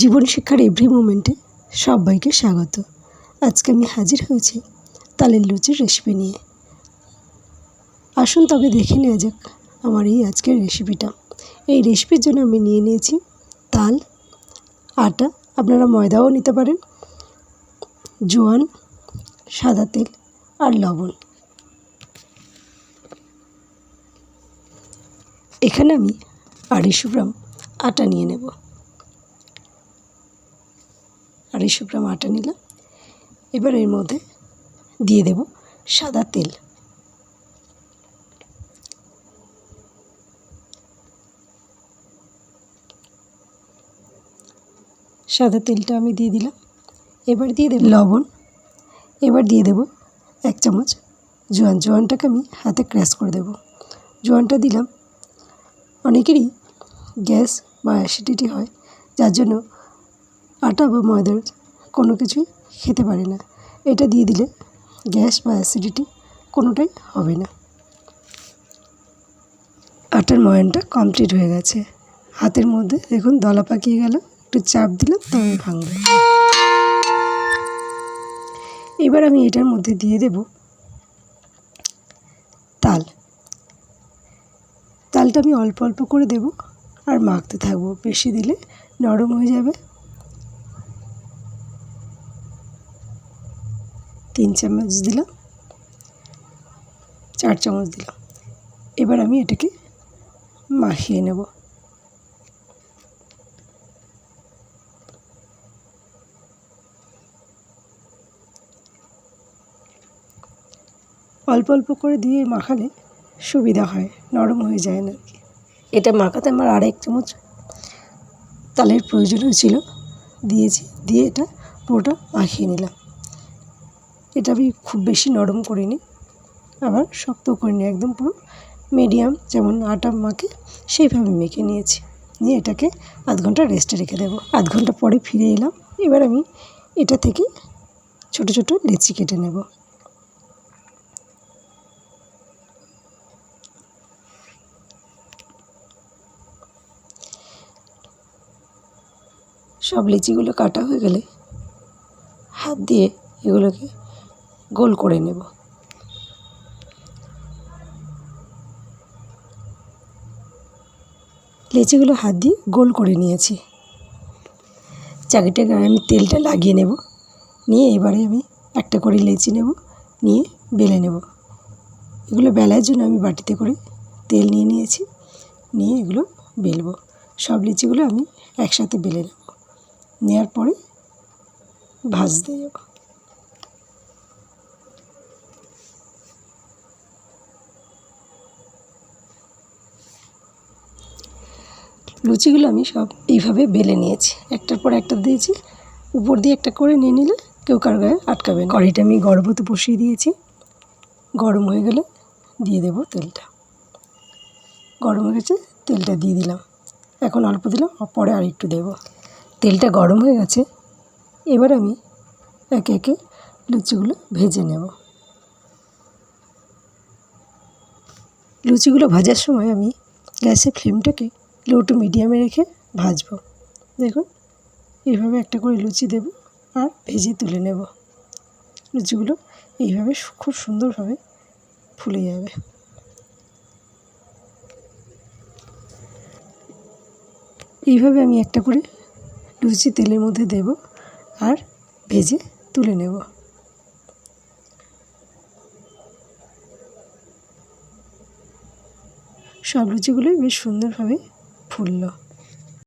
জীবন শিক্ষার এভরি মোমেন্টে সবাইকে স্বাগত। আজকে আমি হাজির হয়েছি তালের লুচির রেসিপি নিয়ে। আসুন তবে দেখে নেওয়া যাক আমার এই আজকের রেসিপিটা। এই রেসিপির জন্য আমি নিয়ে নিয়েছি তাল, আটা, আপনারা ময়দাও নিতে পারেন, জোয়ান, সাদা তেল আর লবণ। এখানে আমি 250 গ্রাম আটা নিয়ে নেব। 250 গ্রাম আটা নিলাম। এবার এর মধ্যে দিয়ে দেব সাদা তেল। সাদা তেলটা আমি দিয়ে দিলাম। এবার দিয়ে দেব লবণ। এবার দিয়ে দেব 1 চামচ জোয়ান। জোয়ানটাকে আমি হাতে ক্র্যাশ করে দেব। জোয়ানটা দিলাম। অনেকেরই গ্যাস বা অ্যাসিডিটি হয়, যার জন্য আটা বা ময়দার কোনো কিছুই খেতে পারে না। এটা দিয়ে দিলে গ্যাস বা অ্যাসিডিটি কোনোটাই হবে না। আটার ময়ানটা কমপ্লিট হয়ে গেছে। হাতের মধ্যে দেখুন দলা পাকিয়ে গেল, একটু চাপ দিলাম তবে ভাঙবে। এবার আমি এটার মধ্যে দিয়ে দেব তাল। তালটা আমি অল্প অল্প করে দেব আর মাখতে থাকবো, বেশি দিলে নরম হয়ে যাবে। 3 চামচ দিলাম, 4 চামচ দিলাম। এবার আমি এটাকে মাখিয়ে নেব। অল্প অল্প করে দিয়ে মাখালে সুবিধা হয়, নরম হয়ে যায় না আর কি। এটা মাখাতে আমার 1 চামচ তালের প্রয়োজন হয়েছিল, দিয়েছি। দিয়ে এটা পুরোটা মাখিয়ে নিলাম। এটা আমি খুব বেশি নরম করিনি, আবার শক্ত করিনি, একদম পুরো মিডিয়াম, যেমন আটা মাখে সেইভাবে মেখে নিয়েছি। নিয়ে এটাকে আধ ঘন্টা রেস্টে রেখে দেবো। আধ ঘন্টা পরে ফিরে এলাম। এবার আমি এটা থেকে ছোট ছোট লেচি কেটে নেব। সব লিচিগুলো কাটা হয়ে গেলে হাত দিয়ে এগুলোকে গোল করে নেব। লিচিগুলো হাত দিয়ে গোল করে নিয়েছি। চাকিটা গায়ে আমি তেলটা লাগিয়ে নেব। নিয়ে এবারে আমি একটা করে লিচি নেব, নিয়ে বেলে নেব। এগুলো বেলার জন্য আমি বাটিতে করে তেল নিয়ে নিয়েছি। নিয়ে এগুলো বেলবো। সব লিচিগুলো আমি একসাথে বেলে নেব। নেওয়ার পরে ভাজতে যাব। লুচিগুলো আমি সব এইভাবে বেলে নিয়েছি, একটার পর একটা দিয়েছি। উপর দিয়ে একটা করে নিয়ে নিলে কেউ কারো গায়ে আটকাবে না। কড়াইটা আমি গরম হতে বসিয়ে দিয়েছি। গরম হয়ে গেলে দিয়ে দেব তেলটা। গরম হয়ে গেছে, তেলটা দিয়ে দিলাম। এখন অল্প দিলাম, পরে আর একটু দেব। তেলটা গরম হয়ে গেছে। এবার আমি একে একে লুচিগুলো ভেজে নেব। লুচিগুলো ভাজার সময় আমি গ্যাসের ফ্লেমটাকে লো টু মিডিয়ামে রেখে ভাজবো। দেখুন এইভাবে একটা করে লুচি দেব আর ভেজে তুলে নেব। লুচিগুলো এইভাবে খুব সুন্দরভাবে ফুলে যাবে। এইভাবে আমি একটা করে লুচি তেলের মধ্যে দেব আর ভেজে তুলে নেব। সব লুচিগুলোই বেশ সুন্দরভাবে ফুললো।